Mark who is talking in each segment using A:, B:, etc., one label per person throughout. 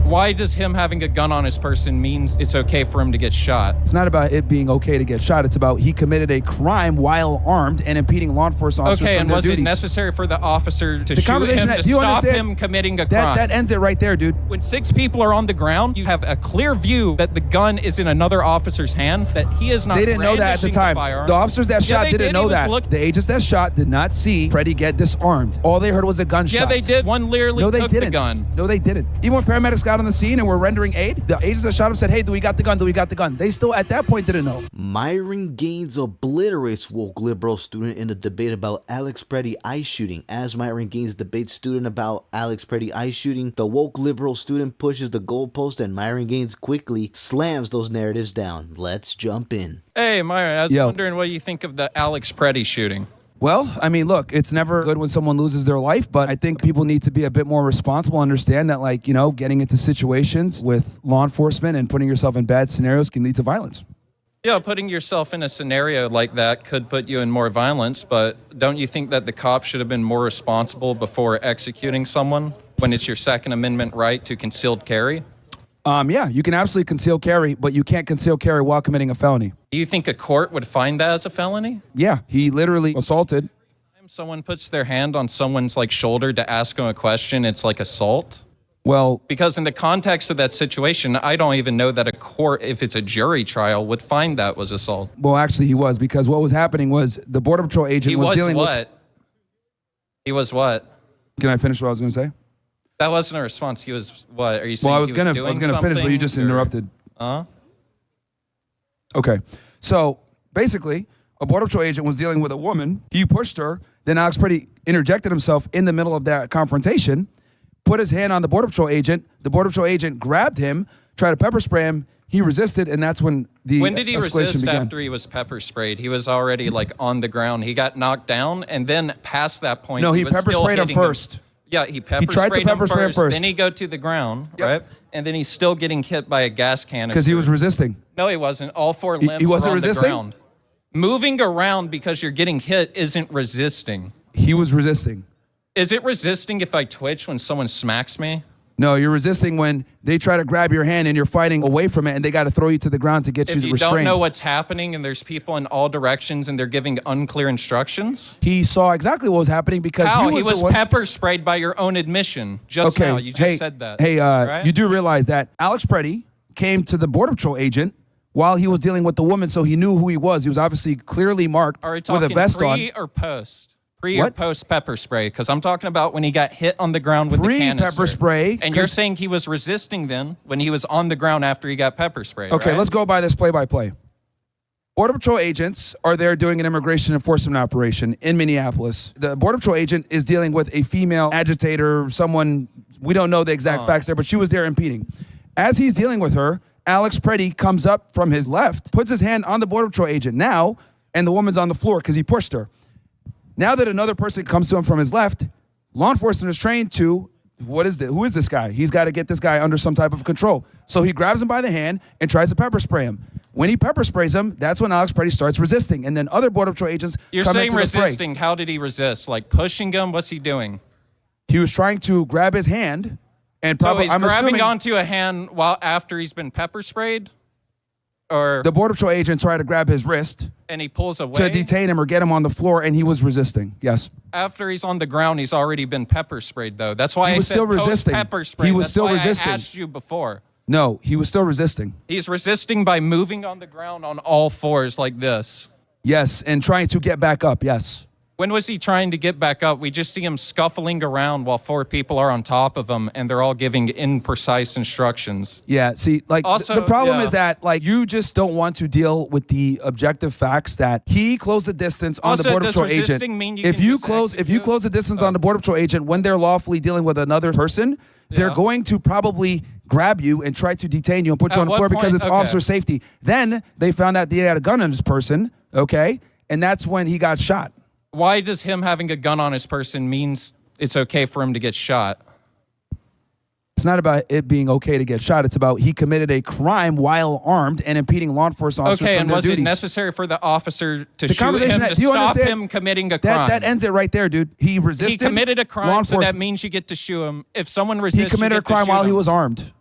A: Why does him having a gun on his person means it's okay for him to get shot?
B: It's not about it being okay to get shot. It's about he committed a crime while armed and impeding law enforcement officers
A: Okay,
B: from
A: and
B: their
A: was
B: duties.
A: it necessary for the officer to shoot him to
B: do you
A: stop
B: understand?
A: him committing a crime?
B: That ends it right there, dude.
A: When 6 people are on the ground, you have a clear view that the gun is in another officer's hand, that he is not
B: They didn't know that at the time. The officers that shot didn't know that. The agents that shot did not see Pretti get disarmed. All they heard was a gunshot.
A: Yeah, they did. One literally took the gun.
B: No, they didn't. Even when paramedics got on the scene and were rendering aid, the agents that shot him said, hey, do we got the gun? Do we got the gun? They still, at that point, didn't know.
C: Myron Gaines obliterates woke liberal student in a debate about Alex Pretti ice shooting. As Myron Gaines debates student about Alex Pretti ice shooting, the woke liberal student pushes the goalpost and Myron Gaines quickly slams those narratives down. Let's jump in.
A: Hey, Myron, I was wondering what you think of the Alex Pretti shooting.
B: Well, I mean, look, it's never good when someone loses their life, but I think people need to be a bit more responsible, understand that, like, you know, getting into situations with law enforcement and putting yourself in bad scenarios can lead to violence.
A: Yeah, putting yourself in a scenario like that could put you in more violence, but don't you think that the cops should have been more responsible before executing someone when it's your Second Amendment right to concealed carry?
B: Yeah, you can absolutely conceal carry, but you can't conceal carry while committing a felony.
A: Do you think a court would find that as a felony?
B: Yeah, he literally assaulted.
A: Someone puts their hand on someone's shoulder to ask him a question, it's like assault?
B: Well,
A: because in the context of that situation, I don't even know that a court, if it's a jury trial, would find that was assault.
B: Well, actually he was, because what was happening was the Border Patrol agent was dealing with...
A: He was what?
B: Can I finish what I was going to say?
A: That wasn't a response. He was what? Are you saying
B: I was
A: gonna
B: finish, but you just interrupted. Okay. So basically, a Border Patrol agent was dealing with a woman. He pushed her. Then Alex Pretti interjected himself in the middle of that confrontation, put his hand on the Border Patrol agent. The Border Patrol agent grabbed him, tried to pepper spray him. He resisted, and that's when the escalation began.
A: When did he resist after he was pepper sprayed? He was already on the ground. He got knocked down, and then past that point,
B: no, he pepper sprayed him first.
A: Yeah, he tried to pepper spray him first. Then he go to the ground, right? And then he's still getting hit by a gas canister.
B: Because he was resisting.
A: No, he wasn't. All 4 limbs
B: he wasn't
A: were on
B: resisting?
A: the ground. Moving around because you're getting hit isn't resisting.
B: He was resisting.
A: Is it resisting if I twitch when someone smacks me?
B: No, you're resisting when they try to grab your hand and you're fighting away from it and they got to throw you to the ground to get you restrained.
A: If you don't know what's happening and there's people in all directions and they're giving unclear instructions?
B: He saw exactly what was happening because
A: he was pepper sprayed by your own admission just now. You just said that.
B: Hey,
A: right?
B: You do realize that Alex Pretti came to the Border Patrol agent while he was dealing with the woman, so he knew who he was. He was obviously clearly marked with a vest on.
A: Pre or post? Pre or post pepper spray? Because I'm talking about when he got hit on the ground with the canister.
B: Pre-pepper spray.
A: And you're saying he was resisting then when he was on the ground after he got pepper sprayed,
B: Okay,
A: right?
B: let's go by this play-by-play. Border Patrol agents are there doing an immigration enforcement operation in Minneapolis. The Border Patrol agent is dealing with a female agitator, someone, we don't know the exact facts there, but she was there impeding. As he's dealing with her, Alex Pretti comes up from his left, puts his hand on the Border Patrol agent now, and the woman's on the floor because he pushed her. Now that another person comes to him from his left, law enforcement is trained to, who is this guy? He's got to get this guy under some type of control. So he grabs him by the hand and tries to pepper spray him. When he pepper sprays him, that's when Alex Pretti starts resisting. And then other Border Patrol agents
A: You're
B: come
A: saying
B: into the fray.
A: resisting. How did he resist? Like pushing him? What's he doing?
B: He was trying to grab his hand. And probably,
A: so he's grabbing onto a hand while after he's been pepper sprayed? Or
B: the Border Patrol agent tried to grab his wrist.
A: And he pulls away?
B: To detain him or get him on the floor, and he was resisting, yes.
A: After he's on the ground, he's already been pepper sprayed, though. That's why I said
B: still resisting.
A: Pepper spray.
B: He was still resisting.
A: That's why I asked you before.
B: No, he was still resisting.
A: He's resisting by moving on the ground on all fours like this.
B: Yes, and trying to get back up, yes.
A: When was he trying to get back up? We just see him scuffling around while 4 people are on top of him, and they're all giving imprecise instructions.
B: Yeah, see, also, the problem is that, you just don't want to deal with the objective facts that he closed the distance on the Border Patrol agent. If you close the distance on the Border Patrol agent when they're lawfully dealing with another person, they're going to probably grab you and try to detain you and put you on the floor because it's officer safety. Then they found out that he had a gun on his person, okay? And that's when he got shot.
A: Why does him having a gun on his person means it's okay for him to get shot?
B: It's not about it being okay to get shot. It's about he committed a crime while armed and impeding law enforcement officers from their duties.
A: Okay, and was it necessary for the officer to shoot him to stop him committing a crime?
B: That ends it right there, dude. He resisted.
A: He committed a crime, so that means you get to shoot him. If someone resists,
B: he committed a crime while he was armed.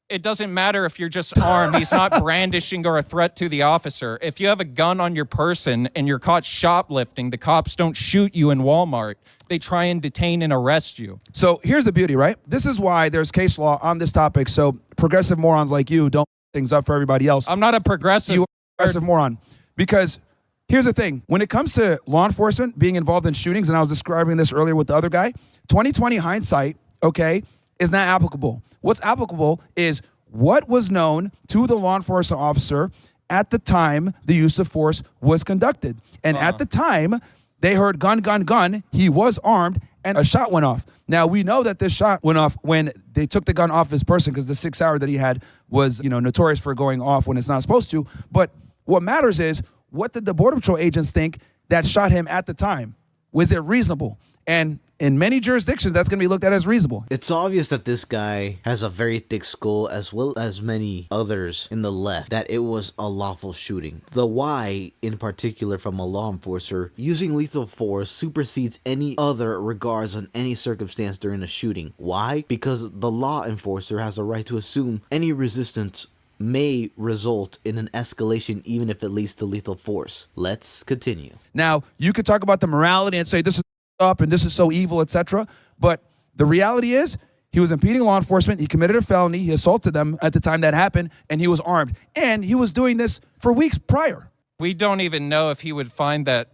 A: It doesn't matter if you're just armed. He's not brandishing or a threat to the officer. If you have a gun on your person and you're caught shoplifting, the cops don't shoot you in Walmart. They try and detain and arrest you.
B: So here's the beauty, right? This is why there's case law on this topic. So progressive morons like you don't things up for everybody else.
A: I'm not a progressive.
B: You are a progressive moron. Because here's the thing. When it comes to law enforcement being involved in shootings, and I was describing this earlier with the other guy, 2020 hindsight, okay, is not applicable. What's applicable is what was known to the law enforcement officer at the time the use of force was conducted. And at the time, they heard gun, gun, gun. He was armed, and a shot went off. Now, we know that this shot went off when they took the gun off his person because the 6 hour that he had was, notorious for going off when it's not supposed to. But what matters is, what did the Border Patrol agents think that shot him at the time? Was it reasonable? And in many jurisdictions, that's going to be looked at as reasonable.
C: It's obvious that this guy has a very thick skull, as well as many others in the left, that it was a lawful shooting. The why, in particular from a law enforcer, using lethal force supersedes any other regards on any circumstance during a shooting. Why? Because the law enforcer has a right to assume any resistance may result in an escalation, even if it leads to lethal force. Let's continue.
B: Now, you could talk about the morality and say this is up and this is so evil, etc. But the reality is, he was impeding law enforcement. He committed a felony. He assaulted them at the time that happened, and he was armed. And he was doing this for weeks prior.
A: We don't even know if he would find that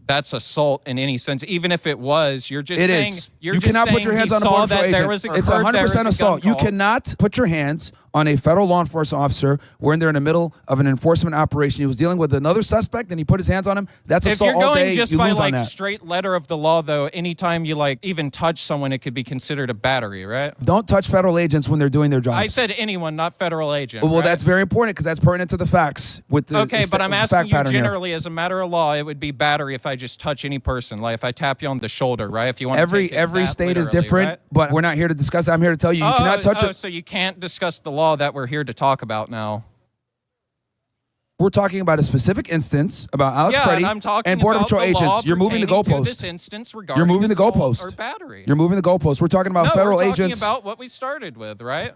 A: that's assault in any sense. Even if it was, you're just saying...
B: It is. You cannot put your hands on a Border Patrol agent. It's 100% assault. You cannot put your hands on a federal law enforcement officer when they're in the middle of an enforcement operation. He was dealing with another suspect, and he put his hands on him. That's assault all day.
A: If you're going just
B: you
A: by
B: lose on that.
A: straight letter of the law, though, anytime you even touch someone, it could be considered a battery, right?
B: Don't touch federal agents when they're doing their jobs.
A: I said anyone, not federal agent.
B: Well,
A: right?
B: that's very important because that's pertinent to the facts.
A: Okay, but I'm asking you generally, as a matter of law, it would be battery if I just touch any person. Like if I tap you on the shoulder, right? If you want
B: every
A: to take it
B: state is different,
A: right?
B: but we're not here to discuss that. I'm here to tell you, you cannot touch it.
A: So you can't discuss the law that we're here to talk about now.
B: We're talking about a specific instance about Alex Pretti and Border Patrol agents. You're moving the goalposts. You're moving the goalposts.
A: Or battery.
B: You're moving the goalposts. We're talking about federal agents.
A: We're talking about what we started with, right?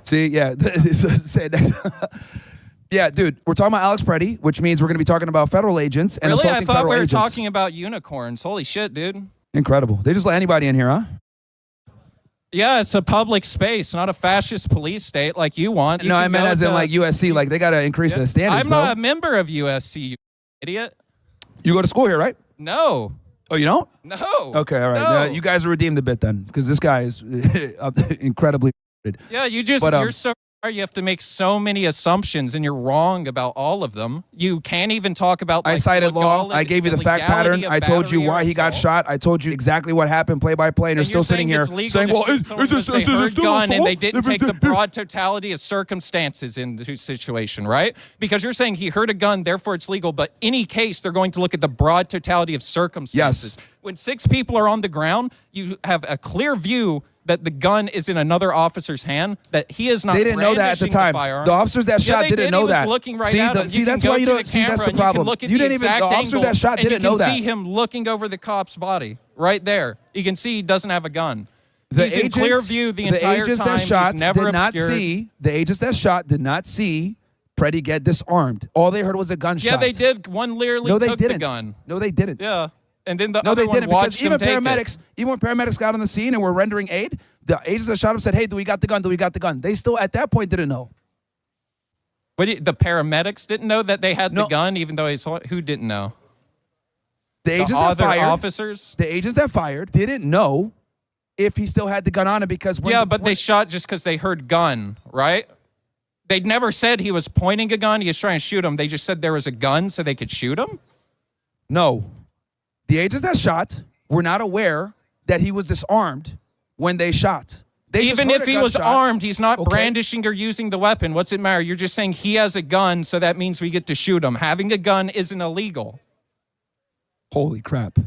B: See, yeah. Say it next. Yeah, dude, we're talking about Alex Pretti, which means we're going to be talking about federal agents and
A: really?
B: assaulting federal agents.
A: I thought we were talking about unicorns. Holy shit, dude.
B: Incredible. They just let anybody in here, huh?
A: Yeah, it's a public space, not a fascist police state like you want.
B: No, I meant as in like USC. Like they got to increase the standards,
A: I'm not a member of USC, you idiot.
B: You go to school here, right?
A: No.
B: Oh, you don't?
A: No.
B: Okay, all right.
A: No.
B: You guys are redeemed a bit then, because this guy is incredibly.
A: Yeah, you're so. You have to make so many assumptions, and you're wrong about all of them. You can't even talk about.
B: I cited law. I gave you the fact pattern. I told you why he got shot. I told you exactly what happened, play by play, and you're still sitting here saying, "Well, is this still assault?"
A: And they didn't take the broad totality of circumstances in the situation, right? Because you're saying he heard a gun, therefore it's legal. But any case, they're going to look at the broad totality of circumstances.
B: Yes.
A: When 6 people are on the ground, you have a clear view that the gun is in another officer's hand, that he is not.
B: They didn't know that at the time. The officers that shot didn't know that.
A: Looking right
B: see,
A: at him.
B: See, that's why you don't see. That's the problem. You didn't even. The officers that shot didn't know that.
A: You can see him looking over the cop's body right there. You can see he doesn't have a gun.
B: He's
A: in clear view the entire
B: agents
A: time.
B: That shot
A: He's never
B: did not
A: obscured.
B: see. The agents that shot did not see Pretti get disarmed. All they heard was a gunshot.
A: Yeah, they did. One literally took the gun.
B: No, they didn't.
A: Yeah. And then the
B: no,
A: other
B: they didn't,
A: one watched
B: because
A: him take it.
B: even when paramedics got on the scene and were rendering aid, the agents that shot him said, "Hey, do we got the gun? Do we got the gun?" They still at that point didn't know.
A: But the paramedics didn't know that they had the gun, even though who didn't know?
B: The agents that fired,
A: officers.
B: The agents that fired didn't know if he still had the gun on him because
A: they shot just because they heard gun, right? They never said he was pointing a gun. He was trying to shoot him. They just said there was a gun so they could shoot him.
B: No. The agents that shot were not aware that he was disarmed when they shot.
A: Even if he was armed, he's not brandishing or using the weapon. What's it matter? You're just saying he has a gun, so that means we get to shoot him. Having a gun isn't illegal.
B: Holy crap.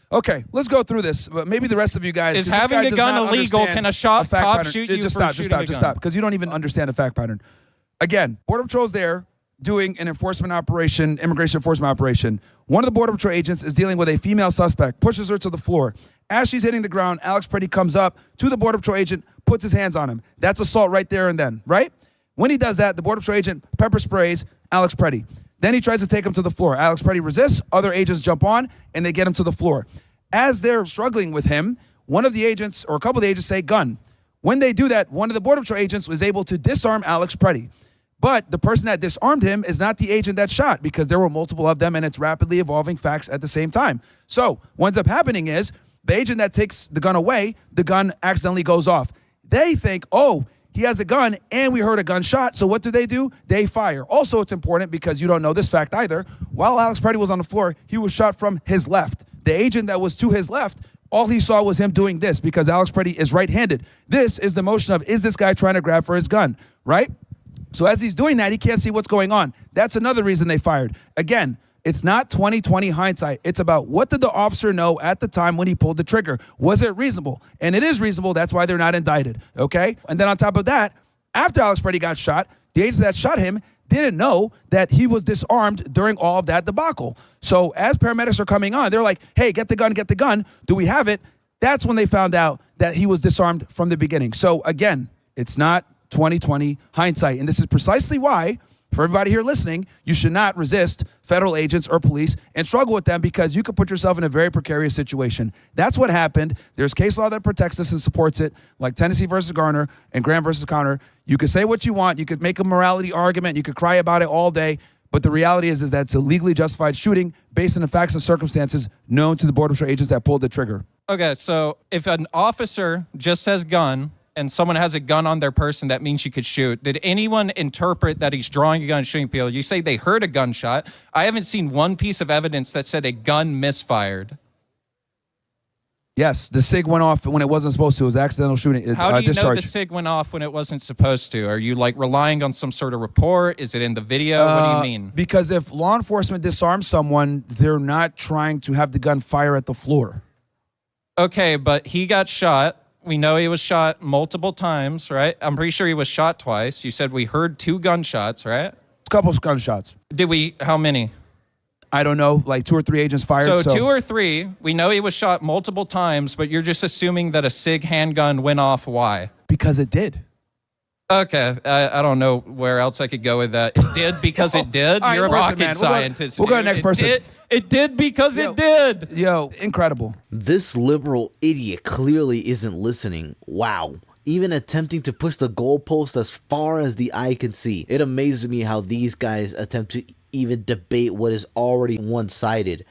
B: Okay, let's go through this. Maybe the rest of you guys...
A: Is having a gun illegal? Can a cop shoot you for shooting a gun?
B: Just stop, because you don't even understand the fact pattern. Again, Border Patrol's there. doing an enforcement operation, immigration enforcement operation. One of the Border Patrol agents is dealing with a female suspect, pushes her to the floor. As she's hitting the ground, Alex Pretti comes up to the Border Patrol agent, puts his hands on him. That's assault right there and then, right? When he does that, the Border Patrol agent pepper sprays Alex Pretti. Then he tries to take him to the floor. Alex Pretti resists, other agents jump on, and they get him to the floor. As they're struggling with him, one of the agents, or a couple of the agents, say gun. When they do that, one of the Border Patrol agents was able to disarm Alex Pretti. But the person that disarmed him is not the agent that shot, because there were multiple of them and it's rapidly evolving facts at the same time. So what ends up happening is the agent that takes the gun away, the gun accidentally goes off. They think, oh, he has a gun and we heard a gunshot. So what do? They fire. Also, it's important because you don't know this fact either. While Alex Pretti was on the floor, he was shot from his left. The agent that was to his left, all he saw was him doing this because Alex Pretti is right-handed. This is the motion of, is this guy trying to grab for his gun, right? So as he's doing that, he can't see what's going on. That's another reason they fired. Again, it's not 20/20 hindsight. It's about what did the officer know at the time when he pulled the trigger? Was it reasonable? And it is reasonable. That's why they're not indicted, okay? And then on top of that, after Alex Pretti got shot, the agent that shot him didn't know that he was disarmed during all of that debacle. So as paramedics are coming on, they're like, hey, get the gun, get the gun. Do we have it? That's when they found out that he was disarmed from the beginning. So again, it's not 20/20 hindsight. And this is precisely why, for everybody here listening, you should not resist federal agents or police and struggle with them, because you could put yourself in a very precarious situation. That's what happened. There's case law that protects this and supports it, like Tennessee versus Garner and Graham versus Connor. You could say what you want. You could make a morality argument. You could cry about it all day. But the reality is that it's a legally justified shooting based on the facts and circumstances known to the Border Patrol agents that pulled the trigger.
A: Okay, so if an officer just says gun and someone has a gun on their person, that means you could shoot. Did anyone interpret that he's drawing a gun and shooting people? You say they heard a gunshot. I haven't seen one piece of evidence that said a gun misfired.
B: Yes, the SIG went off when it wasn't supposed to. It was accidental shooting.
A: How do you
B: discharge.
A: know the SIG went off when it wasn't supposed to? Are you like relying on some sort of report? Is it in the video? What do you mean?
B: Because if law enforcement disarms someone, they're not trying to have the gun fire at the floor.
A: Okay, but he got shot. We know he was shot multiple times, right? I'm pretty sure he was shot twice. You said we heard 2 gunshots, right?
B: A couple of gunshots.
A: Did we? How many?
B: I don't know, like 2 or 3 agents fired.
A: So 2 or 3. We know he was shot multiple times, but you're just assuming that a SIG handgun went off. Why?
B: Because it did.
A: Okay, I don't know where else I could go with that. It did because it did?
B: All right,
A: You're a
B: listen,
A: rocket
B: man.
A: scientist.
B: We'll go to the next person.
A: It did because it did.
B: Yo, incredible.
C: This liberal idiot clearly isn't listening. Wow. Even attempting to push the goalpost as far as the eye can see. It amazes me how these guys attempt to even debate what is already one-sided.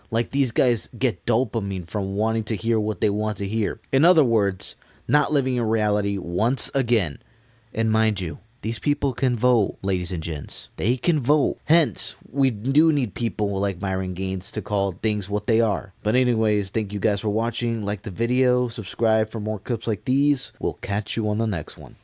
C: Like these guys get dopamine from wanting to hear what they want to hear. In other words, not living in reality once again. And mind you, these people can vote, ladies and gents. They can vote. Hence, we do need people like Myron Gaines to call things what they are. But anyways, thank you guys for watching. Like the video, subscribe for more clips like these. We'll catch you on the next one.